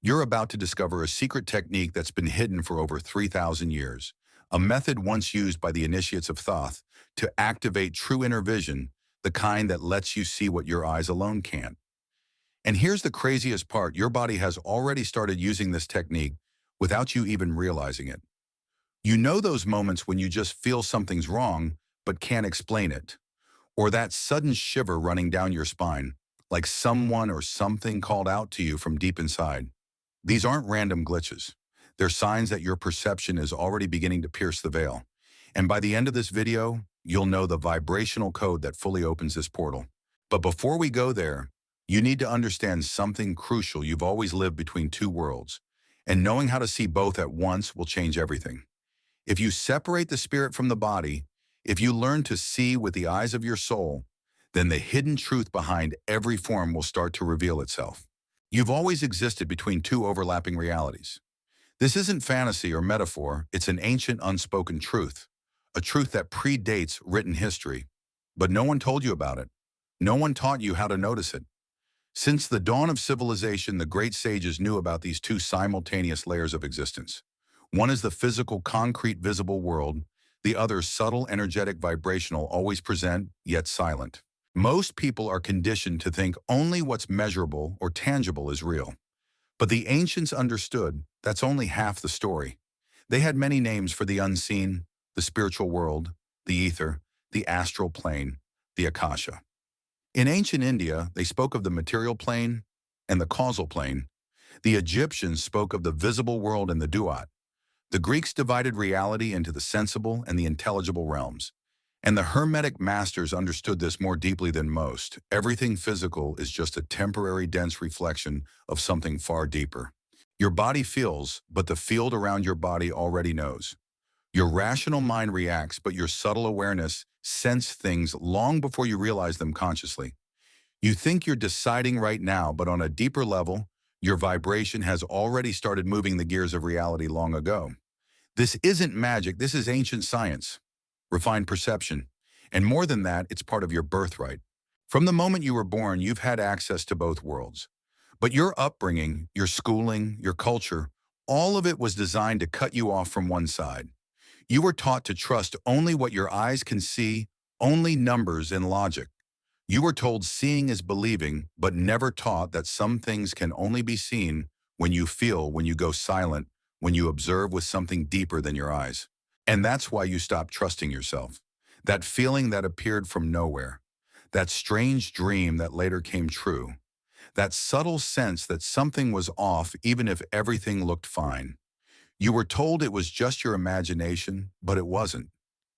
You're about to discover a secret technique that's been hidden for over 3,000 years, a method once used by the initiates of Thoth to activate true inner vision, the kind that lets you see what your eyes alone can't. And here's the craziest part, your body has already started using this technique without you even realizing it. You know those moments when you just feel something's wrong but can't explain it, or that sudden shiver running down your spine, like someone or something called out to you from deep inside. These aren't random glitches. They're signs that your perception is already beginning to pierce the veil. And by the end of this video, you'll know the vibrational code that fully opens this portal. But before we go there, you need to understand something crucial. You've always lived between two worlds, and knowing how to see both at once will change everything. If you separate the spirit from the body, if you learn to see with the eyes of your soul, then the hidden truth behind every form will start to reveal itself. You've always existed between two overlapping realities. This isn't fantasy or metaphor, it's an ancient unspoken truth, a truth that predates written history. But no one told you about it. No one taught you how to notice it. Since the dawn of civilization, the great sages knew about these two simultaneous layers of existence. One is the physical, concrete, visible world, the other subtle, energetic, vibrational, always present, yet silent. Most people are conditioned to think only what's measurable or tangible is real. But the ancients understood that's only half the story. They had many names for the unseen, the spiritual world, the ether, the astral plane, the akasha. In ancient India, they spoke of the material plane and the causal plane. The Egyptians spoke of the visible world and the duat. The Greeks divided reality into the sensible and the intelligible realms. And the Hermetic masters understood this more deeply than most. Everything physical is just a temporary, dense reflection of something far deeper. Your body feels, but the field around your body already knows. Your rational mind reacts, but your subtle awareness senses things long before you realize them consciously. You think you're deciding right now, but on a deeper level, your vibration has already started moving the gears of reality long ago. This isn't magic, this is ancient science. Refined perception. And more than that, it's part of your birthright. From the moment you were born, you've had access to both worlds. But your upbringing, your schooling, your culture, all of it was designed to cut you off from one side. You were taught to trust only what your eyes can see, only numbers and logic. You were told seeing is believing, but never taught that some things can only be seen when you feel, when you go silent, when you observe with something deeper than your eyes. And that's why you stopped trusting yourself. That feeling that appeared from nowhere. That strange dream that later came true. That subtle sense that something was off even if everything looked fine. You were told it was just your imagination, but it wasn't.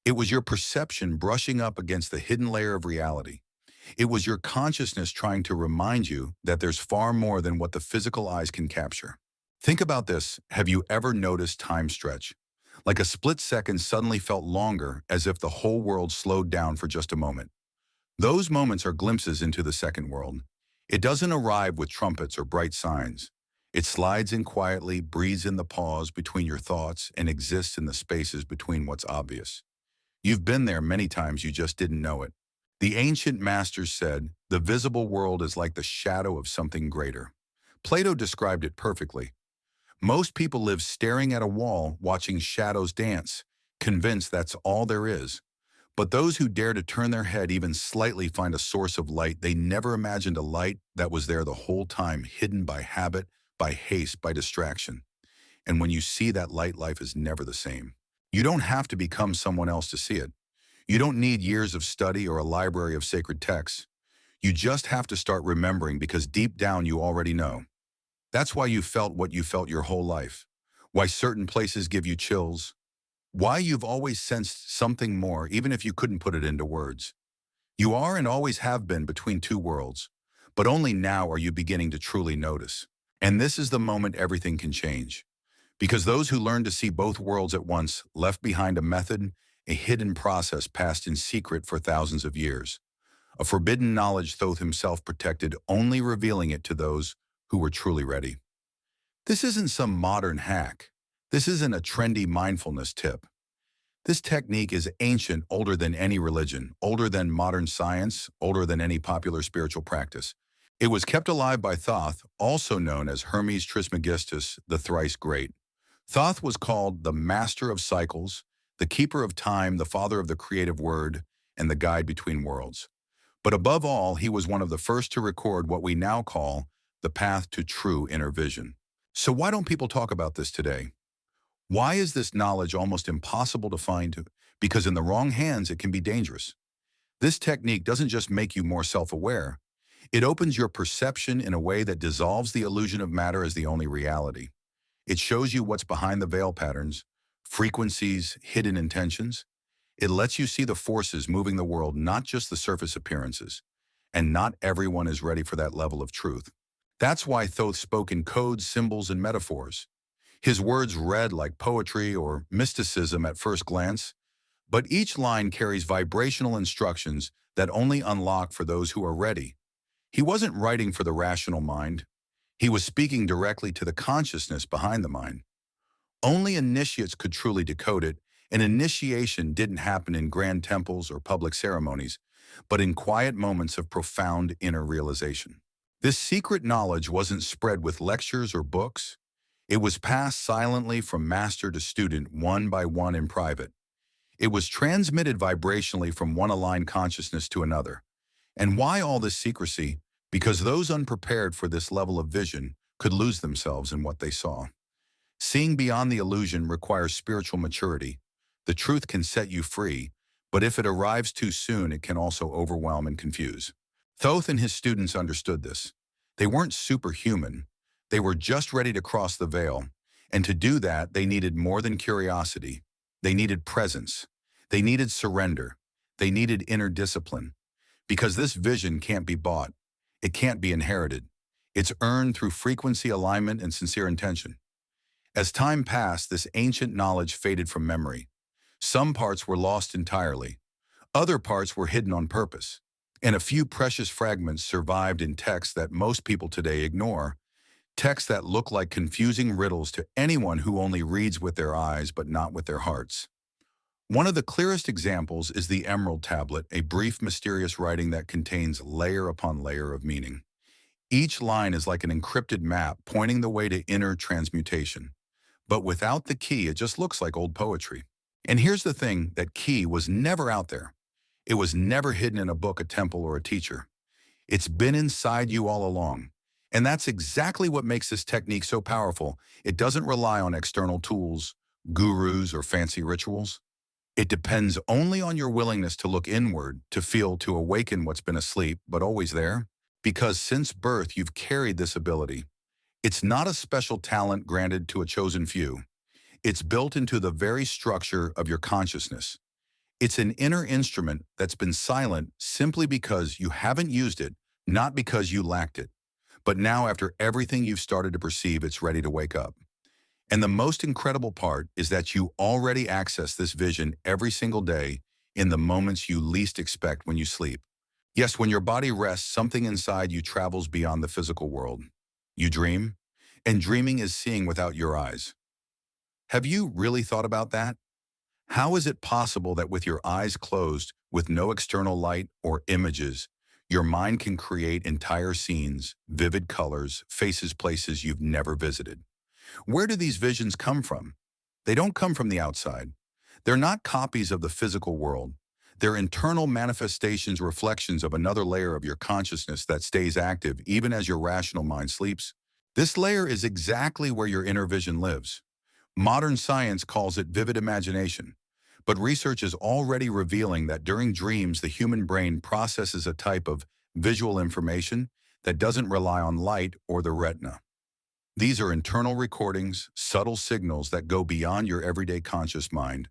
It was your perception brushing up against the hidden layer of reality. It was your consciousness trying to remind you that there's far more than what the physical eyes can capture. Think about this. Have you ever noticed time stretch? Like a split second suddenly felt longer, as if the whole world slowed down for just a moment. Those moments are glimpses into the second world. It doesn't arrive with trumpets or bright signs. It slides in quietly, breathes in the pause between your thoughts, and exists in the spaces between what's obvious. You've been there many times, you just didn't know it. The ancient masters said, the visible world is like the shadow of something greater. Plato described it perfectly. Most people live staring at a wall, watching shadows dance, convinced that's all there is. But those who dare to turn their head even slightly find a source of light they never imagined, a light that was there the whole time, hidden by habit, by haste, by distraction. And when you see that light, life is never the same. You don't have to become someone else to see it. You don't need years of study or a library of sacred texts. You just have to start remembering, because deep down you already know. That's why you felt what you felt your whole life. Why certain places give you chills. Why you've always sensed something more, even if you couldn't put it into words. You are and always have been between two worlds, but only now are you beginning to truly notice. And this is the moment everything can change. Because those who learn to see both worlds at once left behind a method, a hidden process passed in secret for thousands of years. A forbidden knowledge Thoth himself protected, only revealing it to those who were truly ready. This isn't some modern hack. This isn't a trendy mindfulness tip. This technique is ancient, older than any religion, older than modern science, older than any popular spiritual practice. It was kept alive by Thoth, also known as Hermes Trismegistus, the thrice great. Thoth was called the master of cycles, the keeper of time, the father of the creative word, and the guide between worlds. But above all, he was one of the first to record what we now call the path to true inner vision. So why don't people talk about this today? Why is this knowledge almost impossible to find? Because in the wrong hands, it can be dangerous. This technique doesn't just make you more self-aware, it opens your perception in a way that dissolves the illusion of matter as the only reality. It shows you what's behind the veil patterns, frequencies, hidden intentions. It lets you see the forces moving the world, not just the surface appearances. And not everyone is ready for that level of truth. That's why Thoth spoke in codes, symbols, and metaphors. His words read like poetry or mysticism at first glance, but each line carries vibrational instructions that only unlock for those who are ready. He wasn't writing for the rational mind. He was speaking directly to the consciousness behind the mind. Only initiates could truly decode it, and initiation didn't happen in grand temples or public ceremonies, but in quiet moments of profound inner realization. This secret knowledge wasn't spread with lectures or books. It was passed silently from master to student, one by one in private. It was transmitted vibrationally from one aligned consciousness to another. And why all this secrecy? Because those unprepared for this level of vision could lose themselves in what they saw. Seeing beyond the illusion requires spiritual maturity. The truth can set you free, but if it arrives too soon, it can also overwhelm and confuse. Thoth and his students understood this. They weren't superhuman. They were just ready to cross the veil. And to do that, they needed more than curiosity. They needed presence. They needed surrender. They needed inner discipline. Because this vision can't be bought. It can't be inherited. It's earned through frequency, alignment, and sincere intention. As time passed, this ancient knowledge faded from memory. Some parts were lost entirely. Other parts were hidden on purpose. And a few precious fragments survived in texts that most people today ignore, texts that look like confusing riddles to anyone who only reads with their eyes but not with their hearts. One of the clearest examples is the Emerald Tablet, a brief, mysterious writing that contains layer upon layer of meaning. Each line is like an encrypted map pointing the way to inner transmutation. But without the key, it just looks like old poetry. And here's the thing, that key was never out there. It was never hidden in a book, a temple, or a teacher. It's been inside you all along. And that's exactly what makes this technique so powerful. It doesn't rely on external tools, gurus, or fancy rituals. It depends only on your willingness to look inward, to feel, to awaken what's been asleep, but always there. Because since birth, you've carried this ability. It's not a special talent granted to a chosen few. It's built into the very structure of your consciousness. It's an inner instrument that's been silent simply because you haven't used it, not because you lacked it. But now, after everything you've started to perceive, it's ready to wake up. And the most incredible part is that you already access this vision every single day in the moments you least expect when you sleep. Yes, when your body rests, something inside you travels beyond the physical world. You dream, and dreaming is seeing without your eyes. Have you really thought about that? How is it possible that with your eyes closed, with no external light or images, your mind can create entire scenes, vivid colors, faces, places you've never visited? Where do these visions come from? They don't come from the outside. They're not copies of the physical world. They're internal manifestations, reflections of another layer of your consciousness that stays active even as your rational mind sleeps. This layer is exactly where your inner vision lives. Modern science calls it vivid imagination, but research is already revealing that during dreams, the human brain processes a type of visual information that doesn't rely on light or the retina. These are internal recordings, subtle signals that go beyond your everyday conscious mind.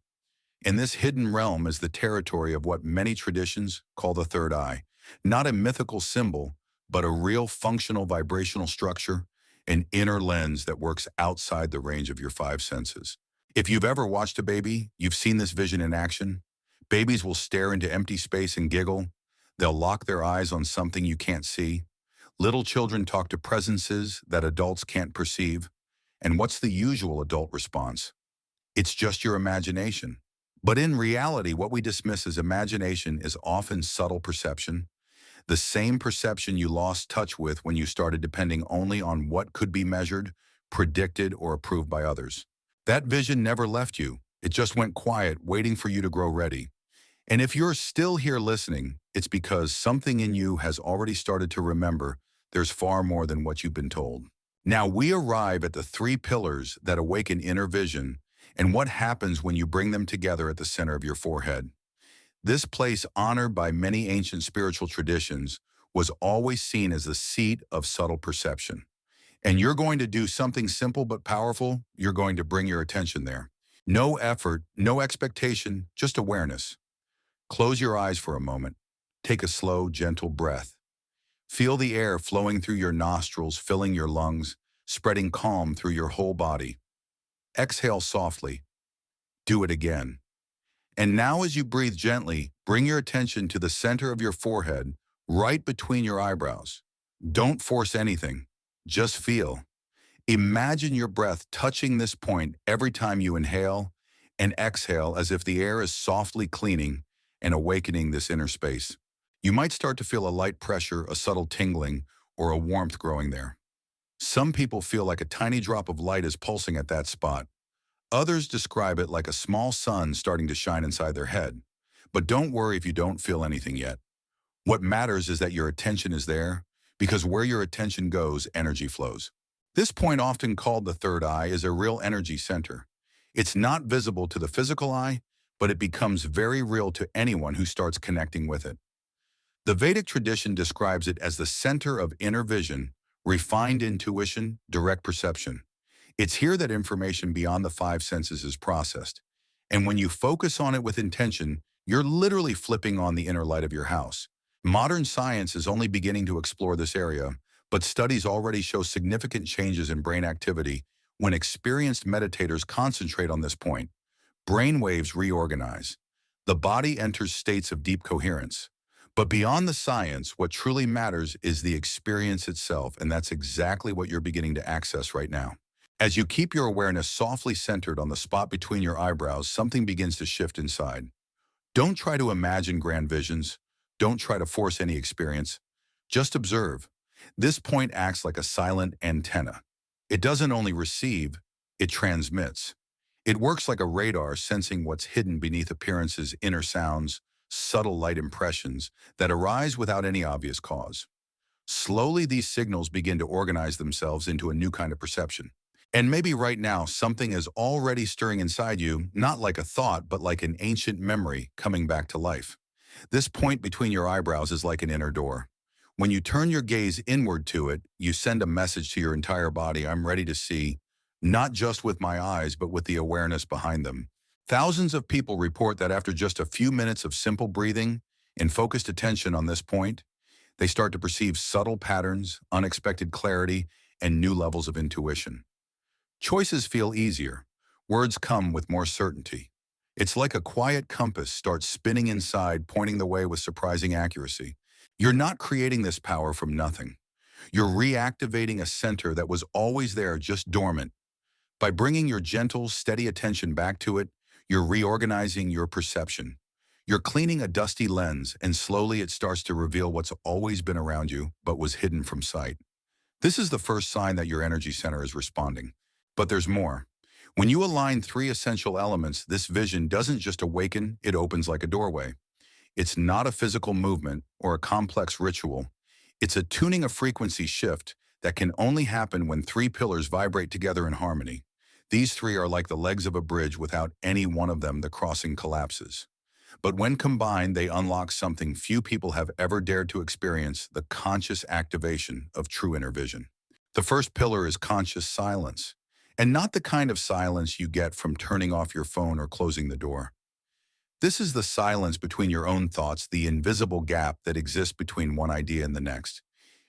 And this hidden realm is the territory of what many traditions call the third eye, not a mythical symbol, but a real functional vibrational structure, an inner lens that works outside the range of your five senses. If you've ever watched a baby, you've seen this vision in action. Babies will stare into empty space and giggle. They'll lock their eyes on something you can't see. Little children talk to presences that adults can't perceive. And what's the usual adult response? It's just your imagination. But in reality, what we dismiss as imagination is often subtle perception. The same perception you lost touch with when you started depending only on what could be measured, predicted, or approved by others. That vision never left you. It just went quiet, waiting for you to grow ready. And if you're still here listening, it's because something in you has already started to remember there's far more than what you've been told. Now we arrive at the three pillars that awaken inner vision and what happens when you bring them together at the center of your forehead. This place, honored by many ancient spiritual traditions, was always seen as the seat of subtle perception. And you're going to do something simple but powerful. You're going to bring your attention there. No effort, no expectation, just awareness. Close your eyes for a moment. Take a slow, gentle breath. Feel the air flowing through your nostrils, filling your lungs, spreading calm through your whole body. Exhale softly. Do it again. And now as you breathe gently, bring your attention to the center of your forehead, right between your eyebrows. Don't force anything. Just feel. Imagine your breath touching this point every time you inhale and exhale, as if the air is softly cleaning and awakening this inner space. You might start to feel a light pressure, a subtle tingling, or a warmth growing there. Some people feel like a tiny drop of light is pulsing at that spot. Others describe it like a small sun starting to shine inside their head. But don't worry if you don't feel anything yet. What matters is that your attention is there, because where your attention goes, energy flows. This point, often called the third eye, is a real energy center. It's not visible to the physical eye, but it becomes very real to anyone who starts connecting with it. The Vedic tradition describes it as the center of inner vision, refined intuition, direct perception. It's here that information beyond the five senses is processed. And when you focus on it with intention, you're literally flipping on the inner light of your house. Modern science is only beginning to explore this area, but studies already show significant changes in brain activity when experienced meditators concentrate on this point. Brain waves reorganize. The body enters states of deep coherence. But beyond the science, what truly matters is the experience itself, and that's exactly what you're beginning to access right now. As you keep your awareness softly centered on the spot between your eyebrows, something begins to shift inside. Don't try to imagine grand visions. Don't try to force any experience. Just observe. This point acts like a silent antenna. It doesn't only receive, it transmits. It works like a radar, sensing what's hidden beneath appearances, inner sounds, subtle light impressions that arise without any obvious cause. Slowly, these signals begin to organize themselves into a new kind of perception. And maybe right now, something is already stirring inside you, not like a thought, but like an ancient memory coming back to life. This point between your eyebrows is like an inner door. When you turn your gaze inward to it, you send a message to your entire body: I'm ready to see, not just with my eyes, but with the awareness behind them. Thousands of people report that after just a few minutes of simple breathing and focused attention on this point, they start to perceive subtle patterns, unexpected clarity, and new levels of intuition. Choices feel easier. Words come with more certainty. It's like a quiet compass starts spinning inside, pointing the way with surprising accuracy. You're not creating this power from nothing. You're reactivating a center that was always there, just dormant. By bringing your gentle, steady attention back to it, you're reorganizing your perception. You're cleaning a dusty lens, and slowly it starts to reveal what's always been around you, but was hidden from sight. This is the first sign that your energy center is responding. But there's more. When you align three essential elements, this vision doesn't just awaken, it opens like a doorway. It's not a physical movement or a complex ritual. It's a tuning of frequency shift that can only happen when three pillars vibrate together in harmony. These three are like the legs of a bridge. Without any one of them, the crossing collapses. But when combined, they unlock something few people have ever dared to experience: the conscious activation of true inner vision. The first pillar is conscious silence, and not the kind of silence you get from turning off your phone or closing the door. This is the silence between your own thoughts, the invisible gap that exists between one idea and the next.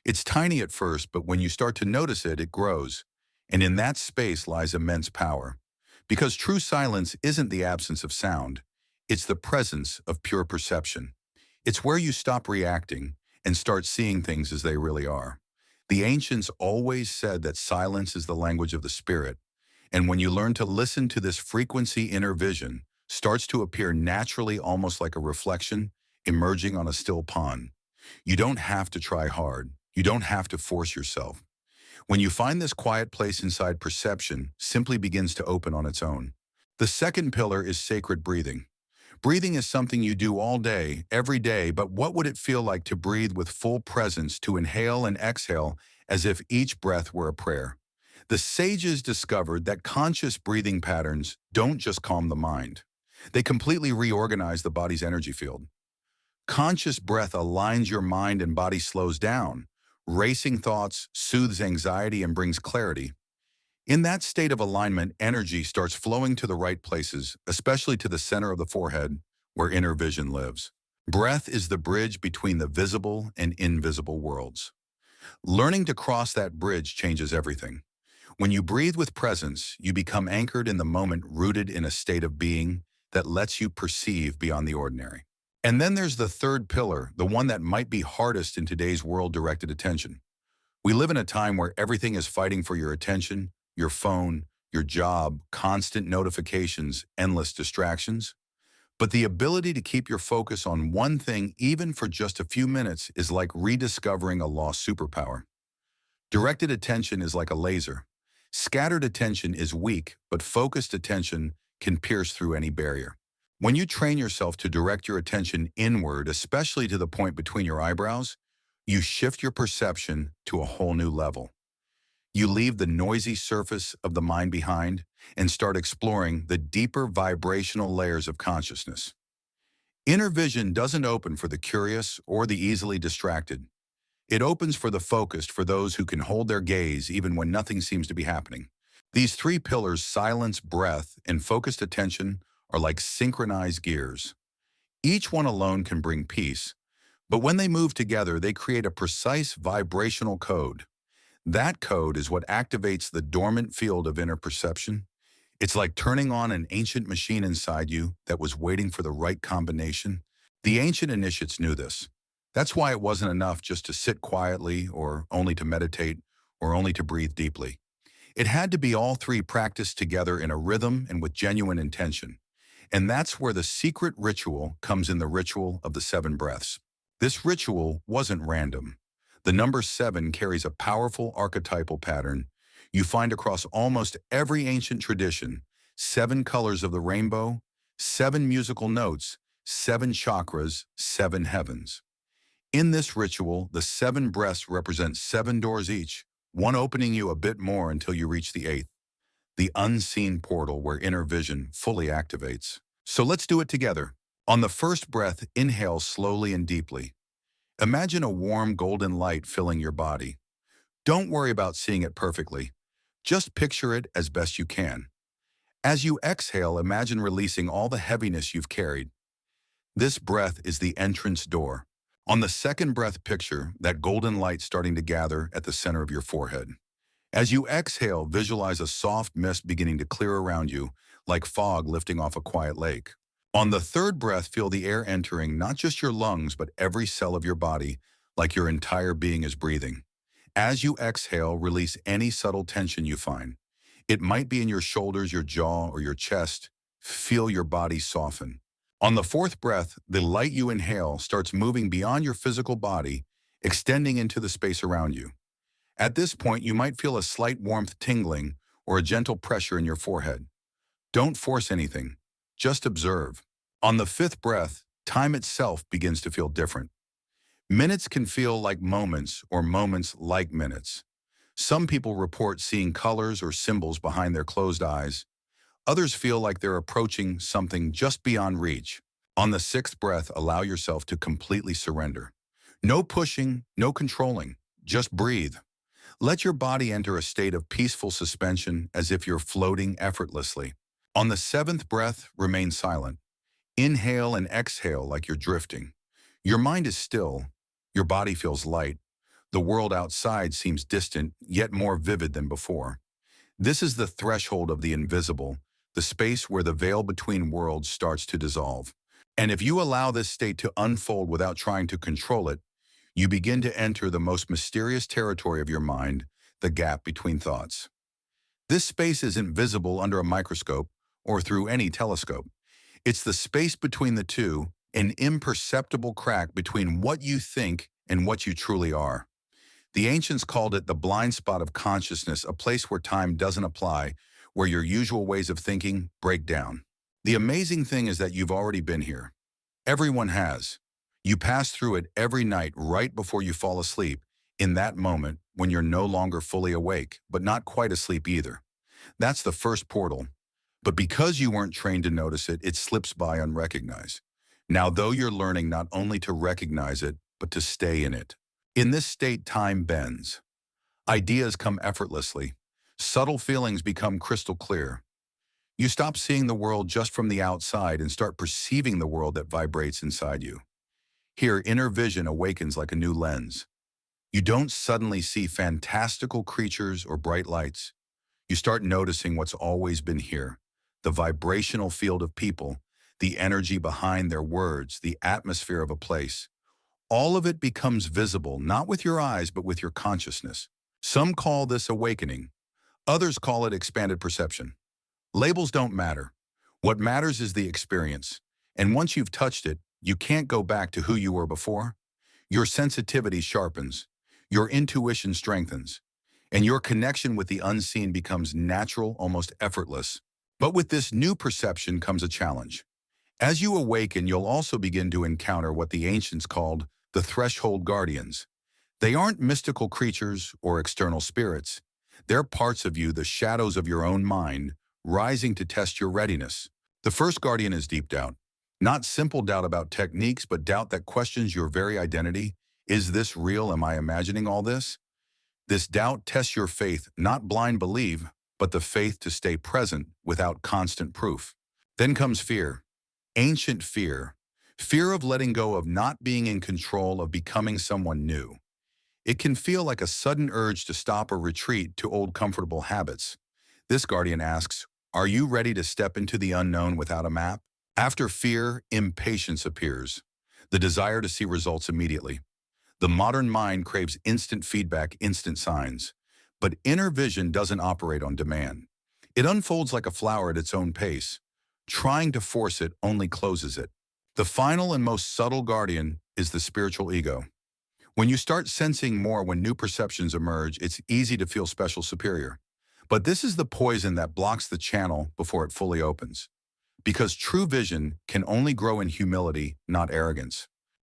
It's tiny at first, but when you start to notice it, it grows. And in that space lies immense power. Because true silence isn't the absence of sound. It's the presence of pure perception. It's where you stop reacting and start seeing things as they really are. The ancients always said that silence is the language of the spirit. And when you learn to listen to this frequency, inner vision starts to appear naturally, almost like a reflection emerging on a still pond. You don't have to try hard. You don't have to force yourself. When you find this quiet place inside, perception simply begins to open on its own. The second pillar is sacred breathing. Breathing is something you do all day, every day, but what would it feel like to breathe with full presence, to inhale and exhale as if each breath were a prayer? The sages discovered that conscious breathing patterns don't just calm the mind. They completely reorganize the body's energy field. Conscious breath aligns your mind and body, slows down. Racing thoughts soothes anxiety and brings clarity. In that state of alignment, energy starts flowing to the right places, especially to the center of the forehead, where inner vision lives. Breath is the bridge between the visible and invisible worlds. Learning to cross that bridge changes everything. When you breathe with presence, you become anchored in the moment, rooted in a state of being that lets you perceive beyond the ordinary. And then there's the third pillar, the one that might be hardest in today's world: directed attention. We live in a time where everything is fighting for your attention: your phone, your job, constant notifications, endless distractions. But the ability to keep your focus on one thing, even for just a few minutes, is like rediscovering a lost superpower. Directed attention is like a laser. Scattered attention is weak, but focused attention can pierce through any barrier. When you train yourself to direct your attention inward, especially to the point between your eyebrows, you shift your perception to a whole new level. You leave the noisy surface of the mind behind and start exploring the deeper vibrational layers of consciousness. Inner vision doesn't open for the curious or the easily distracted. It opens for the focused, for those who can hold their gaze even when nothing seems to be happening. These three pillars, silence, breath, and focused attention, are like synchronized gears. Each one alone can bring peace, but when they move together, they create a precise vibrational code. That code is what activates the dormant field of inner perception. It's like turning on an ancient machine inside you that was waiting for the right combination. The ancient initiates knew this. That's why it wasn't enough just to sit quietly, or only to meditate, or only to breathe deeply. It had to be all three practiced together in a rhythm and with genuine intention. And that's where the secret ritual comes in, the ritual of the 7 breaths. This ritual wasn't random. The number 7 carries a powerful archetypal pattern you find across almost every ancient tradition: 7 colors of the rainbow, 7 musical notes, 7 chakras, 7 heavens. In this ritual, the 7 breaths represent 7 doors each, one opening you a bit more until you reach the 8th, the unseen portal where inner vision fully activates. So let's do it together. On the first breath, inhale slowly and deeply. Imagine a warm golden light filling your body. Don't worry about seeing it perfectly. Just picture it as best you can. As you exhale, imagine releasing all the heaviness you've carried. This breath is the entrance door. On the second breath, picture that golden light starting to gather at the center of your forehead. As you exhale, visualize a soft mist beginning to clear around you, like fog lifting off a quiet lake. On the third breath, feel the air entering not just your lungs, but every cell of your body, like your entire being is breathing. As you exhale, release any subtle tension you find. It might be in your shoulders, your jaw, or your chest. Feel your body soften. On the fourth breath, the light you inhale starts moving beyond your physical body, extending into the space around you. At this point, you might feel a slight warmth tingling or a gentle pressure in your forehead. Don't force anything. Just observe. On the fifth breath, time itself begins to feel different. Minutes can feel like moments, or moments like minutes. Some people report seeing colors or symbols behind their closed eyes. Others feel like they're approaching something just beyond reach. On the sixth breath, allow yourself to completely surrender. No pushing, no controlling. Just breathe. Let your body enter a state of peaceful suspension, as if you're floating effortlessly. On the seventh breath, remain silent. Inhale and exhale like you're drifting. Your mind is still. Your body feels light. The world outside seems distant, yet more vivid than before. This is the threshold of the invisible, the space where the veil between worlds starts to dissolve. And if you allow this state to unfold without trying to control it, you begin to enter the most mysterious territory of your mind, the gap between thoughts. This space isn't visible under a microscope or through any telescope. It's the space between the two, an imperceptible crack between what you think and what you truly are. The ancients called it the blind spot of consciousness, a place where time doesn't apply, where your usual ways of thinking break down. The amazing thing is that you've already been here. Everyone has. You pass through it every night right before you fall asleep, in that moment when you're no longer fully awake, but not quite asleep either. That's the first portal. But because you weren't trained to notice it, it slips by unrecognized. Now, though, you're learning not only to recognize it, but to stay in it. In this state, time bends. Ideas come effortlessly. Subtle feelings become crystal clear. You stop seeing the world just from the outside and start perceiving the world that vibrates inside you. Here, inner vision awakens like a new lens. You don't suddenly see fantastical creatures or bright lights. You start noticing what's always been here: the vibrational field of people, the energy behind their words, the atmosphere of a place. All of it becomes visible, not with your eyes, but with your consciousness. Some call this awakening. Others call it expanded perception. Labels don't matter. What matters is the experience. And once you've touched it, you can't go back to who you were before. Your sensitivity sharpens. Your intuition strengthens. And your connection with the unseen becomes natural, almost effortless. But with this new perception comes a challenge. As you awaken, you'll also begin to encounter what the ancients called the threshold guardians. They aren't mystical creatures or external spirits. They're parts of you, the shadows of your own mind, rising to test your readiness. The first guardian is deep doubt. Not simple doubt about techniques, but doubt that questions your very identity. Is this real? Am I imagining all this? This doubt tests your faith, not blind belief, but the faith to stay present without constant proof. Then comes fear. Ancient fear. Fear of letting go, of not being in control, of becoming someone new. It can feel like a sudden urge to stop or retreat to old comfortable habits. This guardian asks, are you ready to step into the unknown without a map? After fear, impatience appears. The desire to see results immediately. The modern mind craves instant feedback, instant signs. But inner vision doesn't operate on demand. It unfolds like a flower at its own pace. Trying to force it only closes it. The final and most subtle guardian is the spiritual ego. When you start sensing more, when new perceptions emerge, it's easy to feel special, superior. But this is the poison that blocks the channel before it fully opens. Because true vision can only grow in humility, not arrogance.